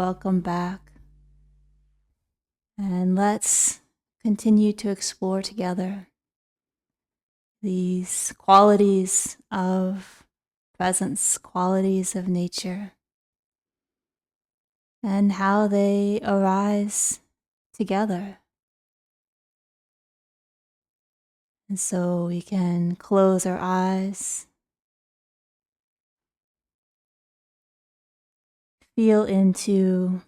welcome back. And let's continue to explore together these qualities of presence, qualities of nature, and how they arise together. And so we can close our eyes, feel into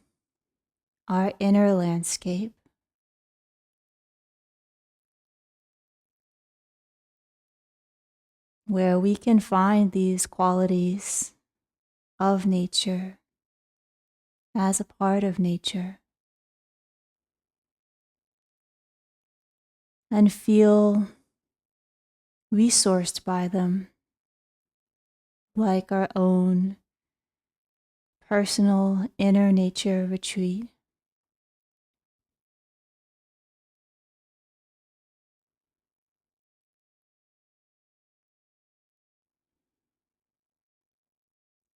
our inner landscape, where we can find these qualities of nature as a part of nature, and feel resourced by them, like our own personal inner nature retreat.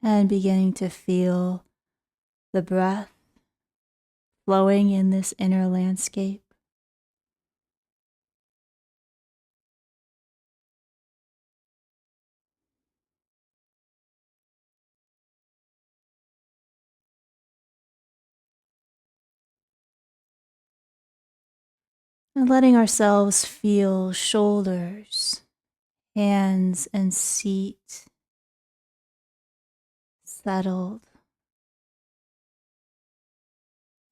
And beginning to feel the breath flowing in this inner landscape. And letting ourselves feel shoulders, hands, and seat settled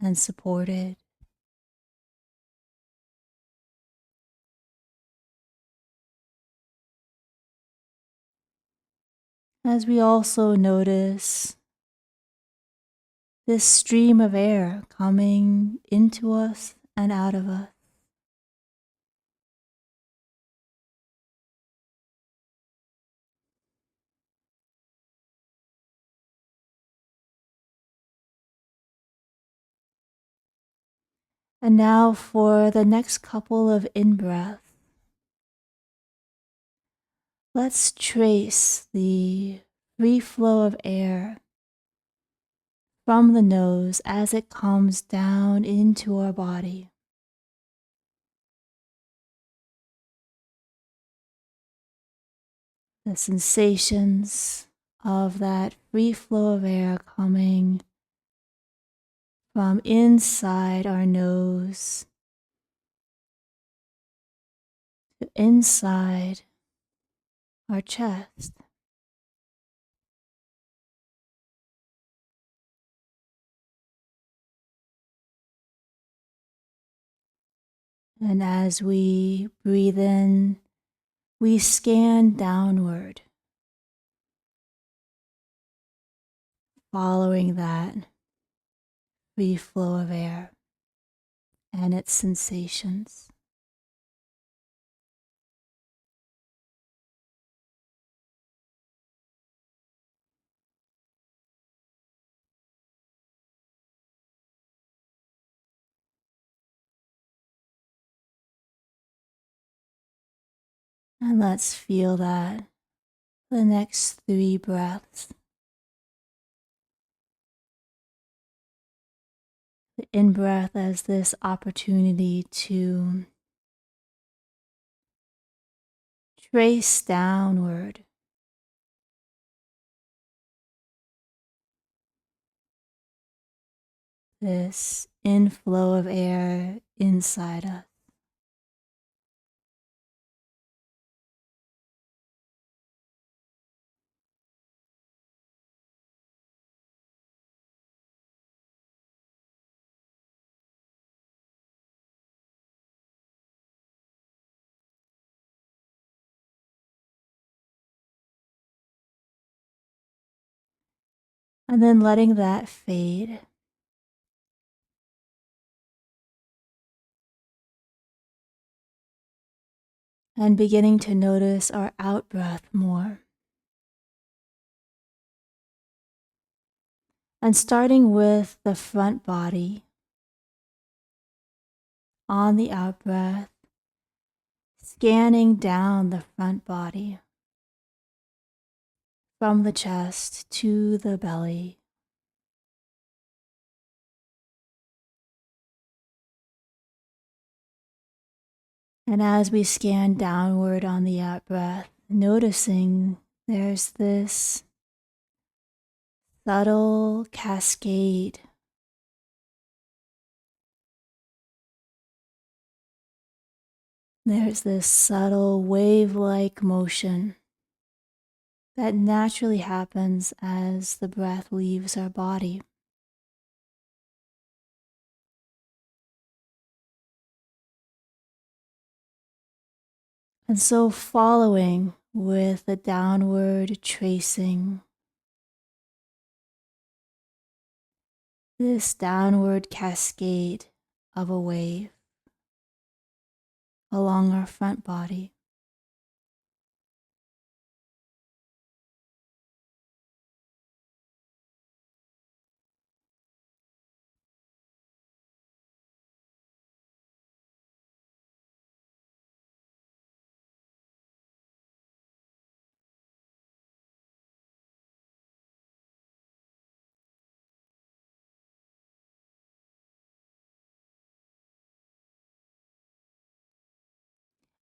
and supported. As we also notice this stream of air coming into us and out of us. And now for the next couple of in-breaths, let's trace the free flow of air from the nose as it comes down into our body. The sensations of that free flow of air coming from inside our nose to inside our chest. And as we breathe in, we scan downward, following that free flow of air and its sensations. And let's feel that the next 3 breaths. The in-breath as this opportunity to trace downward, this inflow of air inside us. And then letting that fade. And beginning to notice our out-breath more. And starting with the front body on the out-breath, scanning down the front body from the chest to the belly. And as we scan downward on the out breath, noticing there's this subtle cascade. There's this subtle wave-like motion that naturally happens as the breath leaves our body. And so following with the downward tracing, this downward cascade of a wave along our front body.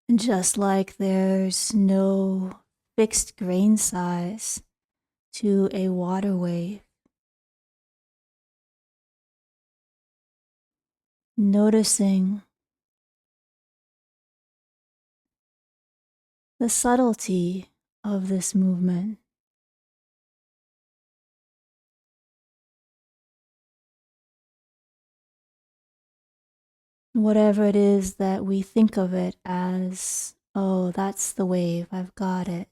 And just like there's no fixed grain size to a water wave, noticing the subtlety of this movement. Whatever it is that we think of it as, oh, that's the wave, I've got it.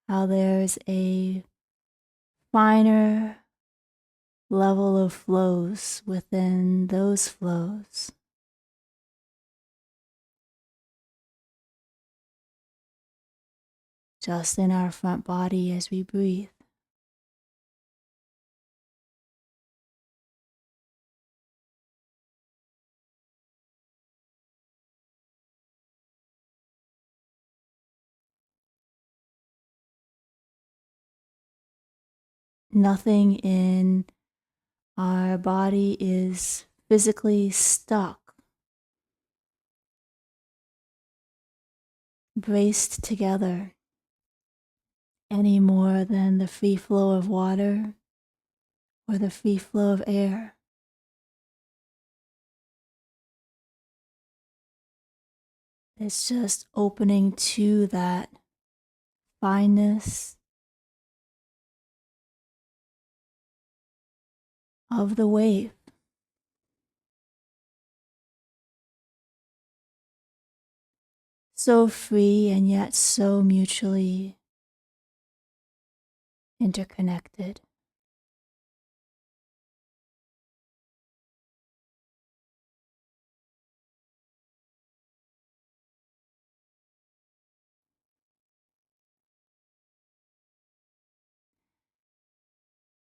How there's a finer level of flows within those flows. Just in our front body as we breathe. Nothing in our body is physically stuck, braced together, any more than the free flow of water or the free flow of air. It's just opening to that fineness of the wave. So free and yet so mutually interconnected.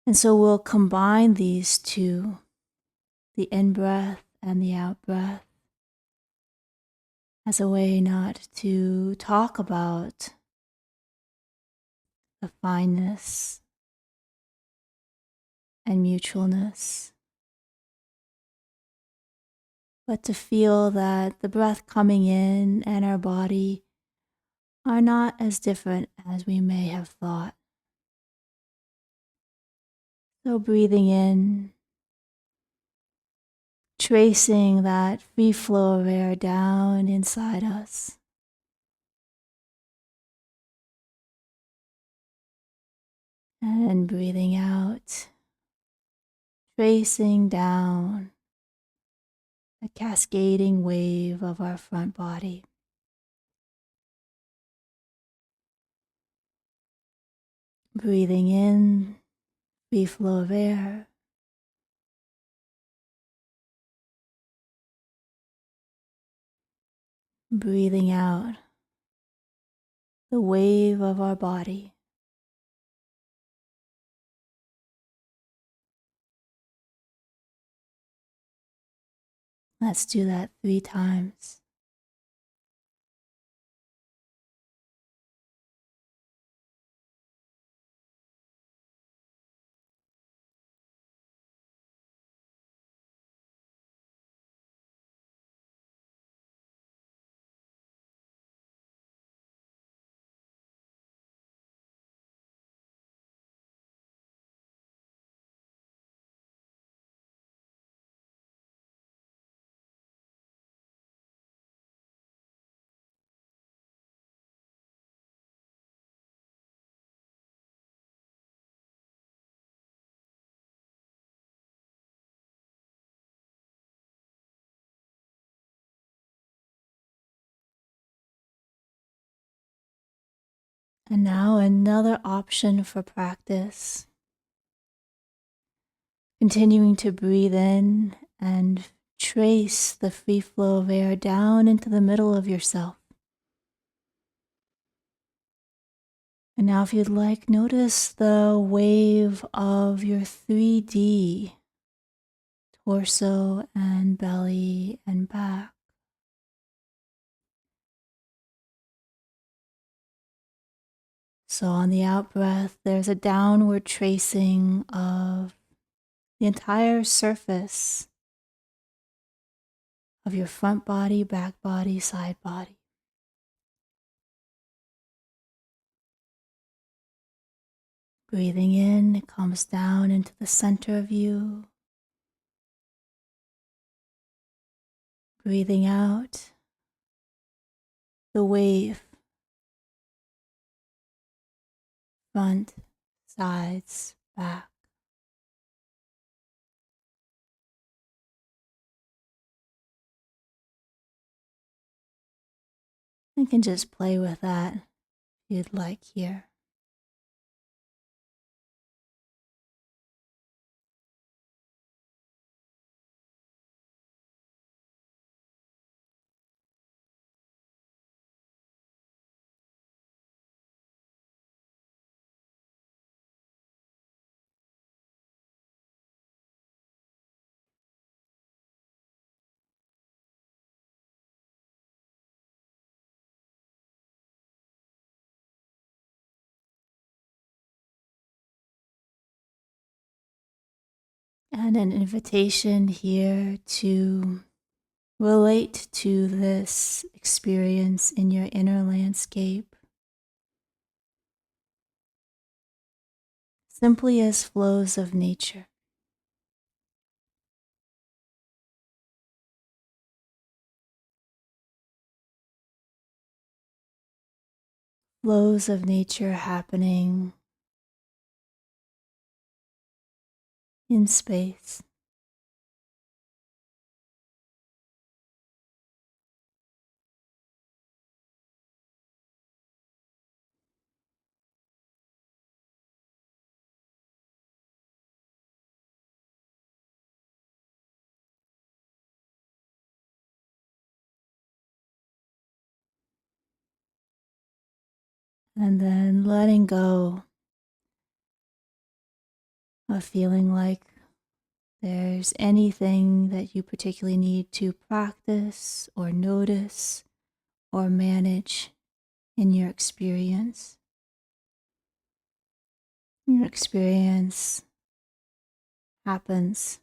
And so we'll combine these two, the in breath and the out breath, as a way not to talk about the fineness and mutualness, but to feel that the breath coming in and our body are not as different as we may have thought. So breathing in, tracing that free flow of air down inside us. And breathing out, tracing down the cascading wave of our front body. Breathing in, free flow of air. Breathing out, the wave of our body. Let's do that 3 times. And now another option for practice. Continuing to breathe in and trace the free flow of air down into the middle of yourself. And now if you'd like, notice the wave of your 3D torso and belly and back. So on the out breath, there's a downward tracing of the entire surface of your front body, back body, side body. Breathing in, it comes down into the center of you. Breathing out, the wave, front, sides, back. You can just play with that if you'd like here. And an invitation here to relate to this experience in your inner landscape simply as flows of nature. Flows of nature happening in space. And then letting go of feeling like there's anything that you particularly need to practice or notice or manage in your experience. Your experience happens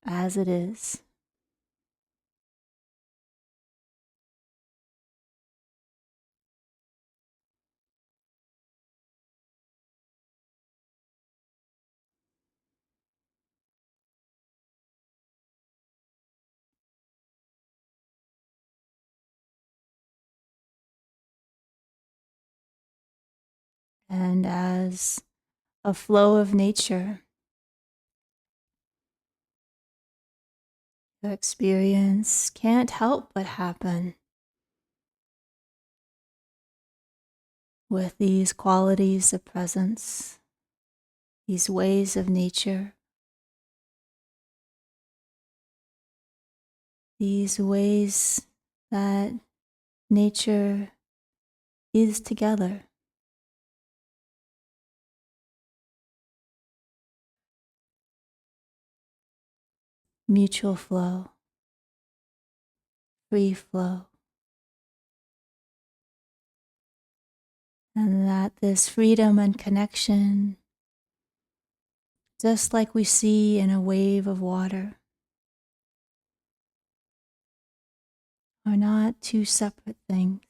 as it is. And as a flow of nature, the experience can't help but happen with these qualities of presence, these ways of nature, these ways that nature is together. Mutual flow, free flow. And that this freedom and connection, just like we see in a wave of water, are not two separate things.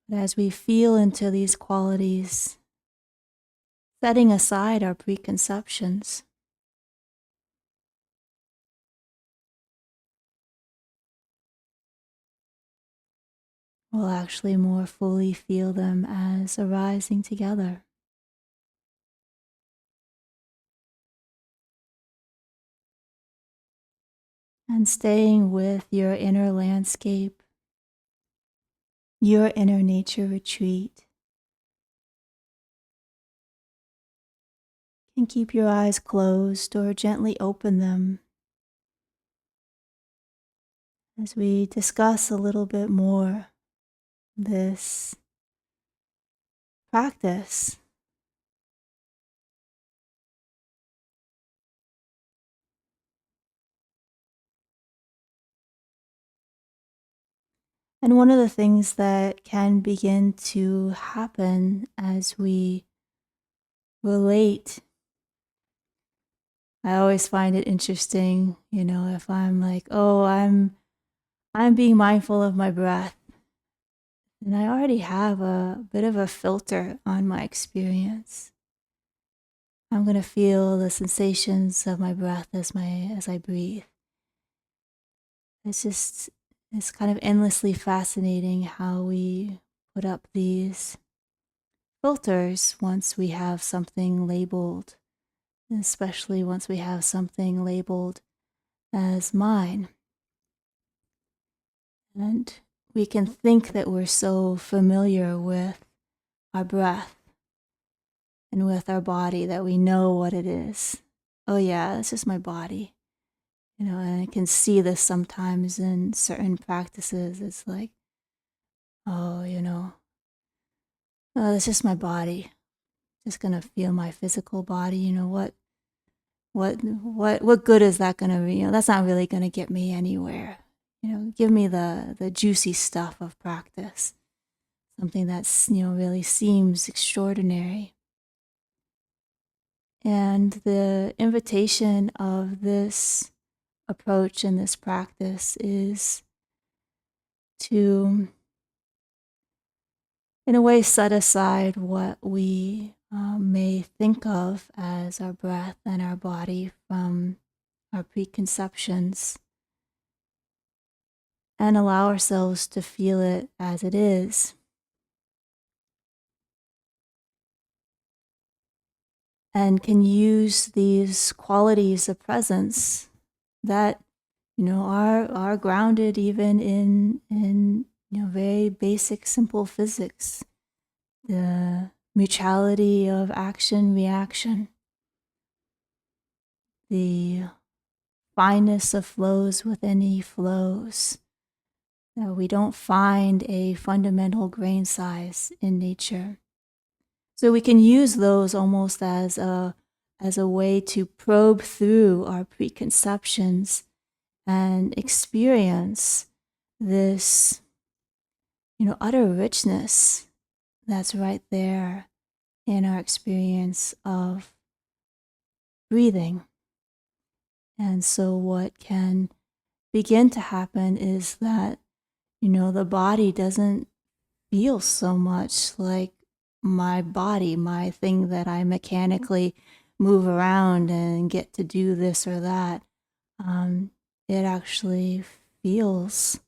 But as we feel into these qualities, setting aside our preconceptions, we'll actually more fully feel them as arising together. and staying with your inner landscape, your inner nature retreat. You can keep your eyes closed or gently open them as we discuss a little bit more this practice. And one of the things that can begin to happen as we relate, I always find it interesting, if I'm like, oh, I'm being mindful of my breath, and I already have a bit of a filter on my experience. I'm going to feel the sensations of my breath as I breathe. It's kind of endlessly fascinating how we put up these filters once we have something labeled, especially once we have something labeled as mine. And we can think that we're so familiar with our breath and with our body that we know what it is. Oh yeah, it's just my body. And I can see this sometimes in certain practices. It's like, oh, oh, it's just my body. Just gonna feel my physical body. What good is that gonna be? That's not really gonna get me anywhere. Give me the juicy stuff of practice. Something that's, really seems extraordinary. And the invitation of this approach and this practice is to, in a way, set aside what we may think of as our breath and our body from our preconceptions, and allow ourselves to feel it as it is. And can use these qualities of presence that are grounded even in very basic simple physics, the mutuality of action reaction, the fineness of flows with any flows. We don't find a fundamental grain size in nature. So we can use those almost as a way to probe through our preconceptions and experience this, utter richness that's right there in our experience of breathing. And so what can begin to happen is that, the body doesn't feel so much like my body, my thing that I mechanically move around and get to do this or that. It actually feels,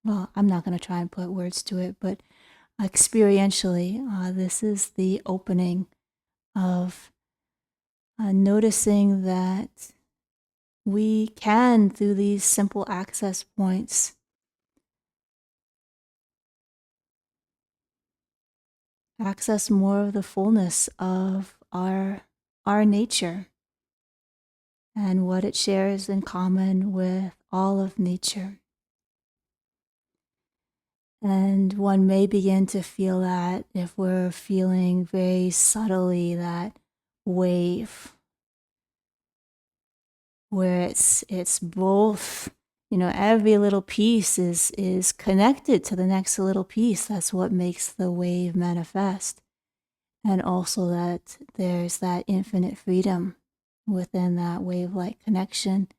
well, I'm not going to try and put words to it, but experientially, this is the opening of noticing that we can, through these simple access points, access more of the fullness of our nature and what it shares in common with all of nature. And one may begin to feel that if we're feeling very subtly that wave, where it's both, every little piece is connected to the next little piece. That's what makes the wave manifest. And also that there's that infinite freedom within that wave-like connection.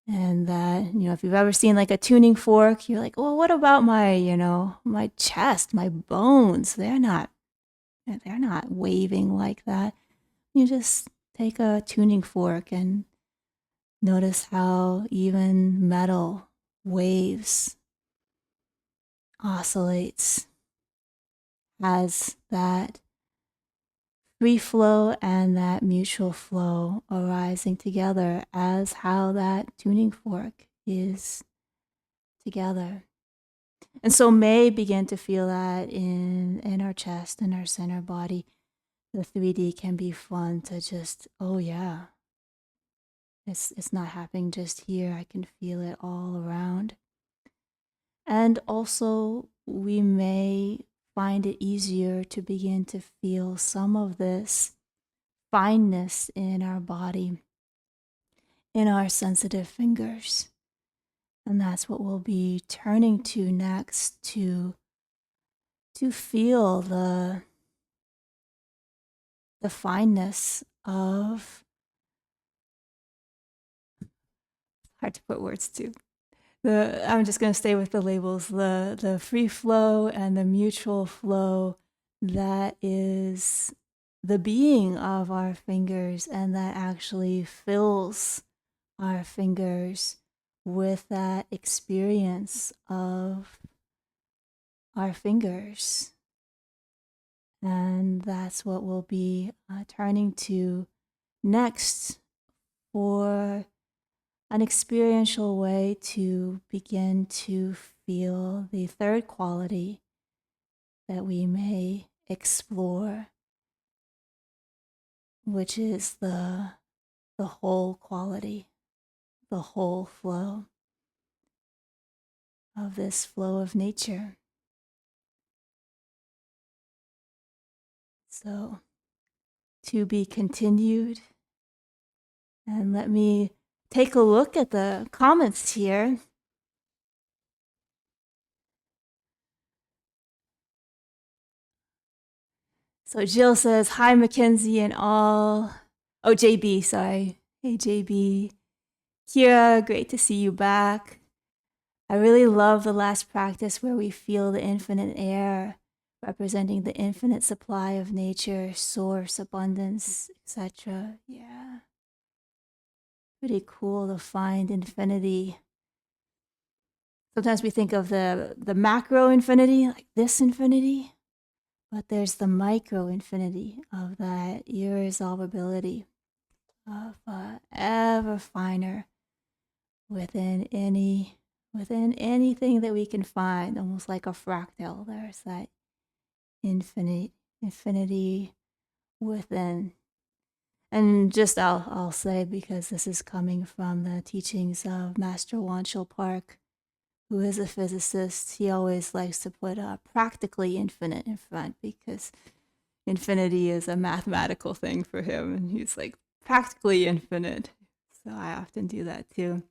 And that, if you've ever seen like a tuning fork, you're like, well, what about my, my chest, my bones? They're not waving like that. You just take a tuning fork and notice how even metal waves, oscillates, has that free flow and that mutual flow arising together as how that tuning fork is together. And so may begin to feel that in our chest, in our center body. The 3D can be fun to just, oh yeah, it's not happening just here. I can feel it all around. And also, we may find it easier to begin to feel some of this fineness in our body, in our sensitive fingers. And that's what we'll be turning to next to feel the fineness of, hard to put words to, I'm just going to stay with the labels, the free flow and the mutual flow that is the being of our fingers, and that actually fills our fingers with that experience of our fingers. And that's what we'll be turning to next for an experiential way to begin to feel the third quality that we may explore, which is the whole quality, the whole flow of this flow of nature. So, to be continued. And let me take a look at the comments here. So Jill says, hi, Mackenzie and all. Oh, JB, sorry. Hey, JB. Kira, great to see you back. I really love the last practice where we feel the infinite air, representing the infinite supply of nature, source, abundance, etc. Yeah. Pretty cool to find infinity. Sometimes we think of the macro infinity, like this infinity, but there's the micro infinity of that irresolvability of ever finer within anything that we can find, almost like a fractal. There's that infinity within. And just I'll say, because this is coming from the teachings of Master Wanchul Park, who is a physicist, he always likes to put practically infinite in front, because infinity is a mathematical thing for him. And he's like, practically infinite. So I often do that too.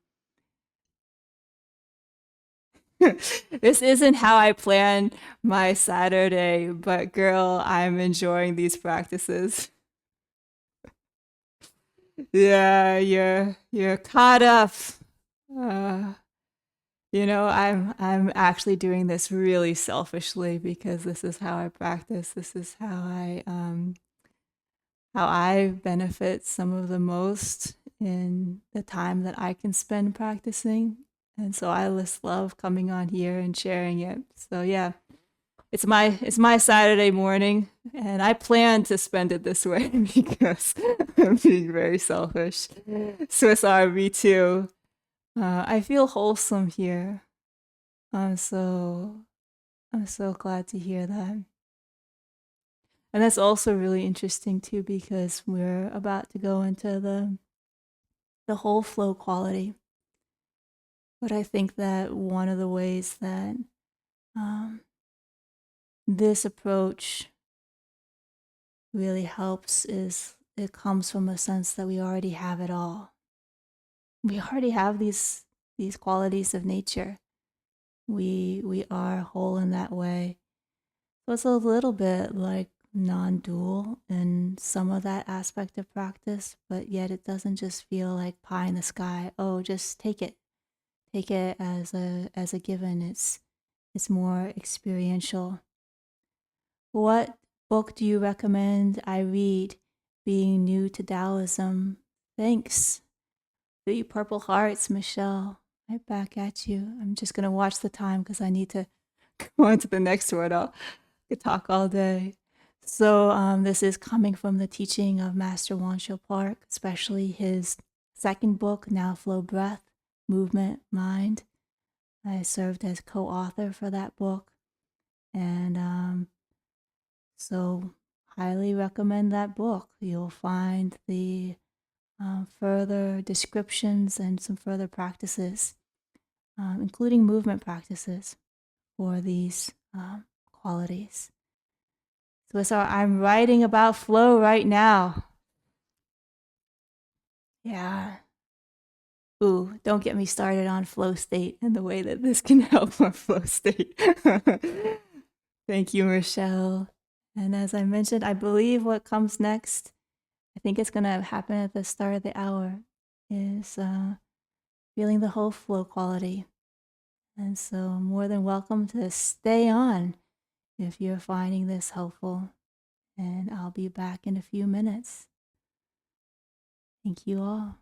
This isn't how I plan my Saturday, but girl, I'm enjoying these practices. Yeah, you're caught up. I'm actually doing this really selfishly, because this is how I practice. This is how I benefit some of the most in the time that I can spend practicing. And so I just love coming on here and sharing it. So yeah, it's my Saturday morning, and I plan to spend it this way because I'm being very selfish. Swiss Army too. I feel wholesome here. I'm so glad to hear that. And that's also really interesting too, because we're about to go into the whole flow quality. But I think that one of the ways that this approach really helps is it comes from a sense that we already have it all. We already have these qualities of nature. We are whole in that way. So it's a little bit like non-dual in some of that aspect of practice, but yet it doesn't just feel like pie in the sky. Oh, just take it as a given. It's more experiential. What book do you recommend I read? Being new to Taoism. Thanks. 3 purple hearts, Michelle. Right back at you. I'm just gonna watch the time because I need to go on to the next one. I could talk all day. So this is coming from the teaching of Master Wancho Park, especially his second book, Now Flow Breath, Movement, Mind. I served as co-author for that book. And so highly recommend that book. You'll find the further descriptions and some further practices, including movement practices for these qualities. So I'm writing about flow right now. Yeah. Ooh, don't get me started on flow state and the way that this can help our flow state. Thank you, Michelle. And as I mentioned, I believe what comes next, I think it's going to happen at the start of the hour, is feeling the whole flow quality. And so more than welcome to stay on if you're finding this helpful. And I'll be back in a few minutes. Thank you all.